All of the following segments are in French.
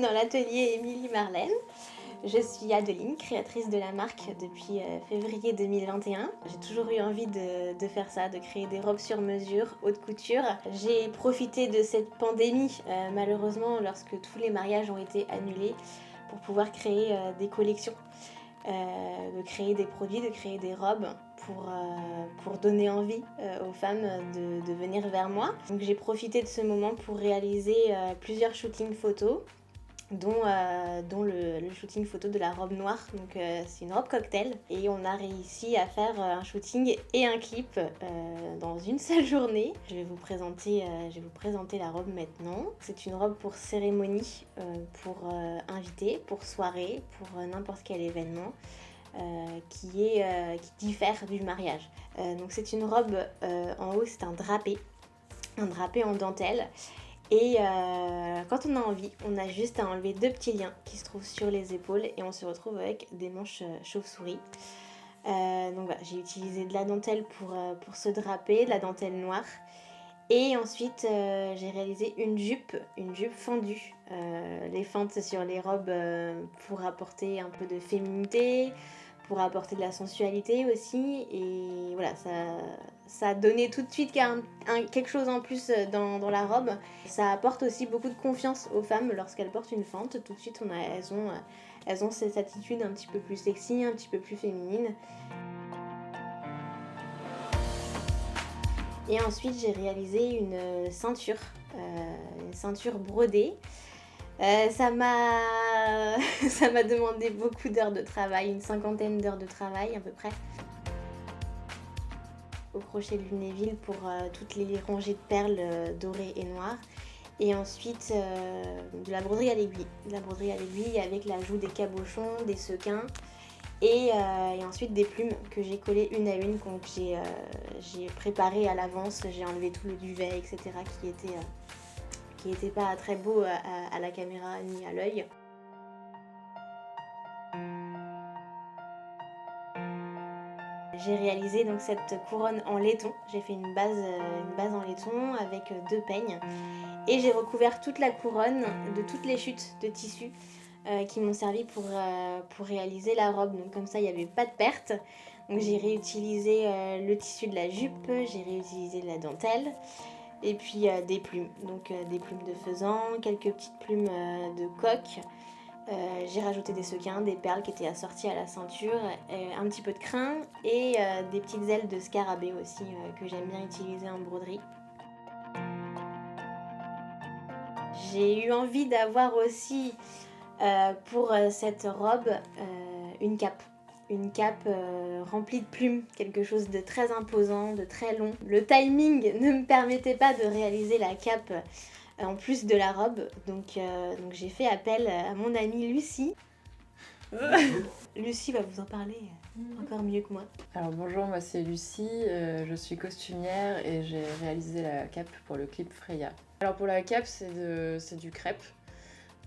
dans l'atelier Émilie Marlène. Je suis Adeline, créatrice de la marque depuis février 2021. J'ai toujours eu envie de faire ça, de créer des robes sur mesure, haute couture. J'ai profité de cette pandémie, malheureusement, lorsque tous les mariages ont été annulés, pour pouvoir créer des collections, de créer des produits, de créer des robes pour donner envie aux femmes de venir vers moi. Donc j'ai profité de ce moment pour réaliser plusieurs shootings photos, dont le shooting photo de la robe noire. Donc c'est une robe cocktail et on a réussi à faire un shooting et un clip dans une seule journée. Je vais vous présenter la robe maintenant. C'est une robe pour cérémonie, pour invité, pour soirée, pour n'importe quel événement. Qui diffère du mariage. Donc c'est une robe, en haut c'est un drapé en dentelle. Et quand on a envie, on a juste à enlever 2 petits liens qui se trouvent sur les épaules et on se retrouve avec des manches chauve-souris. Donc voilà, j'ai utilisé de la dentelle pour ce drapé, de la dentelle noire. Et ensuite, j'ai réalisé une jupe fendue. Les fentes sur les robes pour apporter un peu de féminité, pour apporter de la sensualité aussi. Et voilà, ça a donné tout de suite quelque chose en plus dans la robe. Ça apporte aussi beaucoup de confiance aux femmes lorsqu'elles portent une fente. Tout de suite, elles ont cette attitude un petit peu plus sexy, un petit peu plus féminine. Et ensuite, j'ai réalisé une ceinture brodée. Ça m'a demandé beaucoup d'heures de travail, une 50aine d'heures de travail à peu près. Au crochet de Lunéville pour toutes les rangées de perles dorées et noires. Et ensuite, de la broderie à l'aiguille. De la broderie à l'aiguille avec l'ajout des cabochons, des sequins. Et ensuite des plumes que j'ai collées une à une, donc j'ai préparé à l'avance, j'ai enlevé tout le duvet, etc. qui était pas très beau à la caméra ni à l'œil. J'ai réalisé donc cette couronne en laiton. J'ai fait une base en laiton avec 2 peignes. Et j'ai recouvert toute la couronne de toutes les chutes de tissu qui m'ont servi pour réaliser la robe. Donc comme ça, il n'y avait pas de perte. Donc j'ai réutilisé le tissu de la jupe, j'ai réutilisé de la dentelle. Et puis des plumes. Donc des plumes de faisan, quelques petites plumes de coq. J'ai rajouté des sequins, des perles qui étaient assorties à la ceinture, un petit peu de crin et des petites ailes de scarabée aussi que j'aime bien utiliser en broderie. J'ai eu envie d'avoir aussi pour cette robe une cape. Une cape remplie de plumes, quelque chose de très imposant, de très long. Le timing ne me permettait pas de réaliser la cape en plus de la robe, donc j'ai fait appel à mon amie Lucie. Lucie va vous en parler encore mieux que moi. Alors bonjour, moi c'est Lucie, je suis costumière et j'ai réalisé la cape pour le clip Freya. Alors pour la cape, c'est du crêpe.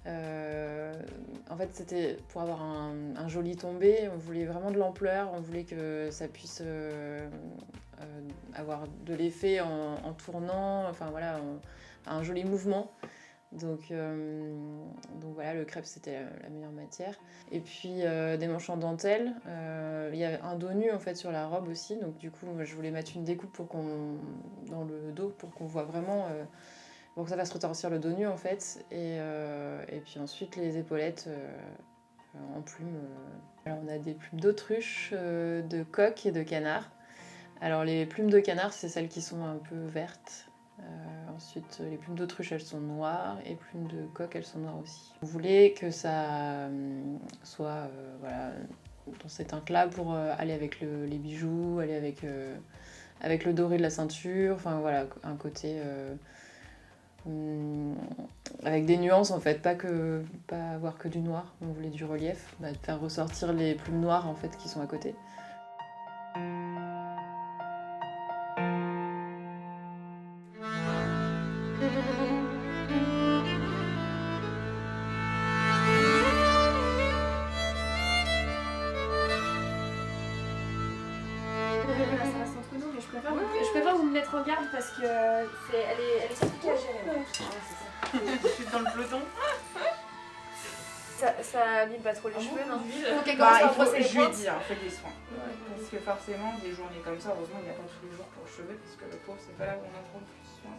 En fait, c'était pour avoir un joli tombé. On voulait vraiment de l'ampleur, on voulait que ça puisse avoir de l'effet en tournant, enfin voilà, un joli mouvement. Donc voilà, le crêpe c'était la meilleure matière. Et puis des manches en dentelle. Il y a un dos nu en fait sur la robe aussi. Donc du coup, moi, je voulais mettre une découpe dans le dos pour qu'on voit vraiment. Pour que ça fasse retortir le dos nu en fait, et puis ensuite les épaulettes en plumes. Alors on a des plumes d'autruche, de coq et de canard. Alors les plumes de canard, c'est celles qui sont un peu vertes. Ensuite les plumes d'autruche, elles sont noires, et plumes de coq, elles sont noires aussi. On voulait que ça soit voilà, dans cette teinte-là pour aller avec les bijoux, aller avec le doré de la ceinture, enfin voilà, un côté... avec des nuances en fait, pas avoir que du noir. On voulait du relief, de faire ressortir les plumes noires en fait qui sont à côté. Ça reste entre nous, mais je préfère vous me mettre en garde parce que elle est compliquée à gérer. Je suis dans le peloton. Ça abîme pas trop les cheveux, non? Ok, Je lui ai dit, fais des soins. Parce que forcément, des journées comme ça, heureusement, il n'y a pas tous les jours pour le cheveu, parce que le pauvre, c'est pas là où on a trop de soins.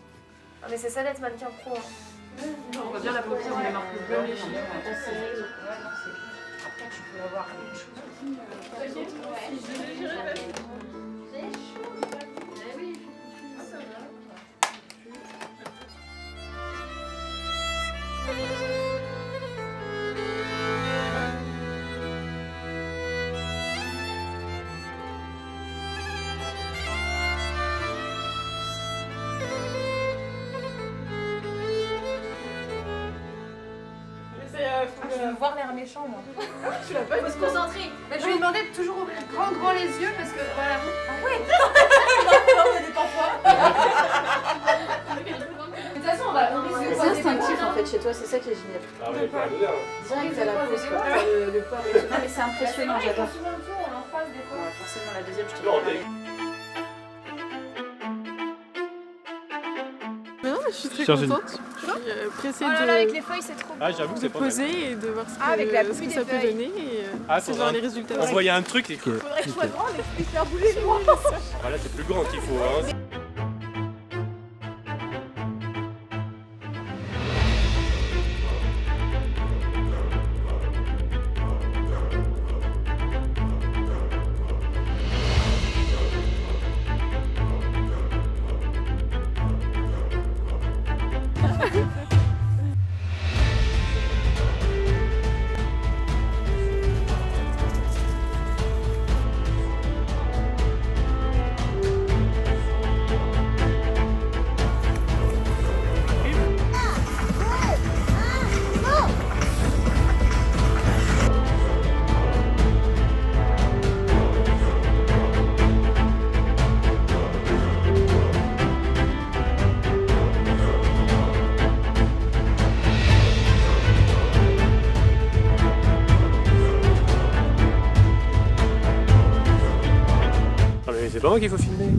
Ah, mais c'est ça d'être mannequin pro. On voit bien la paupière, on les marque bleu, les filles. Après, tu peux avoir une chose. Je veux voir l'air méchant, moi. Tu l'as pas, il faut se concentrer. Je lui ai demandé de toujours ouvrir grand les yeux parce que voilà. Ah ouais. Non, mais détends-toi. De toute façon, on risque de C'est instinctif en fait chez toi, c'est ça qui est génial. Ah ouais, pas le dire. Direct à la pose, quoi. Le poids et tout. Non, mais c'est impressionnant, j'adore. on en croise des fois. Ouais, forcément, la deuxième, je te Non, prépare. Mais non, mais je suis très Cherche une- contente. Je suis pressée Oh là là, avec les feuilles, c'est trop beau. Ah, j'avoue que de c'est pas mal. poser et de voir ce que, avec la ce pluie que des ça peut feuilles. donner. Et Ah, c'est de voir les résultats. Envoyer un truc et que. Faudrait que je sois grande et que je puisse faire bouger les bras. Voilà, c'est plus grand qu'il faut. Hein. Ah, mais c'est pas moi qu'il faut filmer.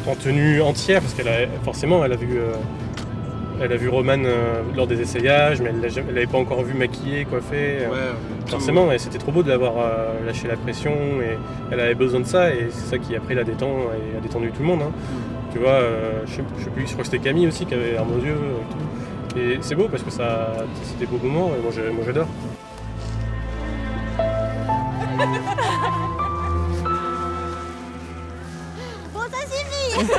En tenue entière, parce forcément elle a vu Romane lors des essayages, mais elle l'avait pas encore vu maquillée, coiffée. Forcément, et c'était trop beau de l'avoir lâché la pression, et elle avait besoin de ça, et c'est ça qui après la détend et a détendu tout le monde. Hein. Tu vois, je sais plus, je crois que c'était Camille aussi qui avait larmes aux yeux et tout. Et c'est beau parce que c'est des beaux moments, et moi j'adore. Bon, ça suffit.